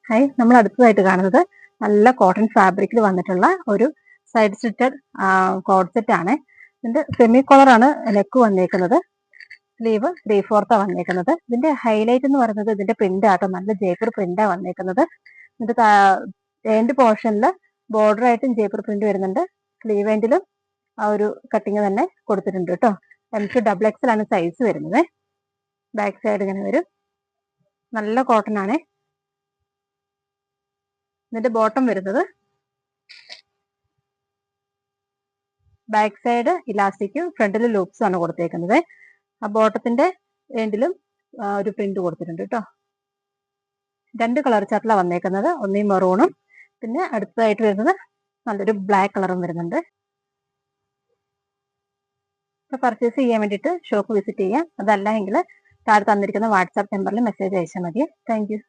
Hi, നമ്മൾ അടുത്തതായിട്ട് കാണുന്നത് നല്ല കോട്ടൺ ഫാബ്രിക്കിൽ വന്നിട്ടുള്ള ഒരു സൈഡ് സ്റ്റിറ്റഡ് കോഡ് സെറ്റ് ആണ്. ഇതിന്റെ സെമി കോളറാണ് നെക്ക് വന്നേക്കുന്നത്. സ്ലീവ് 3/4 വന്നേക്കുന്നത്. ഇതിന്റെ ഹൈലൈറ്റ് എന്ന് പറയുന്നത് ഇതിന്റെ പ്രിന്റ് ആട്ടോ, നല്ല ജയ്പൂർ പ്രിന്റാ വന്നേക്കുന്നത്. ഇതിന്റെ എൻഡ് പോർഷനിൽ ബോർഡർ ആയിട്ടും ജയ്പൂർ പ്രിന്റ് വരുന്നുണ്ട്. സ്ലീവ് എൻഡിലും ആ ഒരു കട്ടിങ് തന്നെ കൊടുത്തിട്ടുണ്ട് കേട്ടോ. MQ XXL ആണ് സൈസ് വരുന്നത്. ബാക്ക് സൈഡ് ഇങ്ങനെ വരും. നല്ല കോട്ടൺ ആണ്. ഇതിന്റെ ബോട്ടം വരുന്നത് ബാക്ക് സൈഡ് ഇലാസ്റ്റിക്കും ഫ്രണ്ടിൽ ലൂപ്സും ആണ് കൊടുത്തേക്കുന്നത്. ആ ബോട്ടത്തിന്റെ എൻഡിലും ഒരു പ്രിന്റ് കൊടുത്തിട്ടുണ്ട് കേട്ടോ. 2 കളർ ചാർട്ടിലാണ് വന്നേക്കുന്നത്. ഒന്നീ മെറൂണും പിന്നെ അടുത്തതായിട്ട് വരുന്നത് നല്ലൊരു ബ്ലാക്ക് കളറും വരുന്നുണ്ട്. പർച്ചേസ് ചെയ്യാൻ വേണ്ടിയിട്ട് ഷോപ്പ് വിസിറ്റ് ചെയ്യാം. അതല്ല എങ്കിൽ താഴെ തന്നിരിക്കുന്ന വാട്സാപ്പ് നമ്പറിൽ മെസ്സേജ് അയച്ചാൽ മതി. Thank you.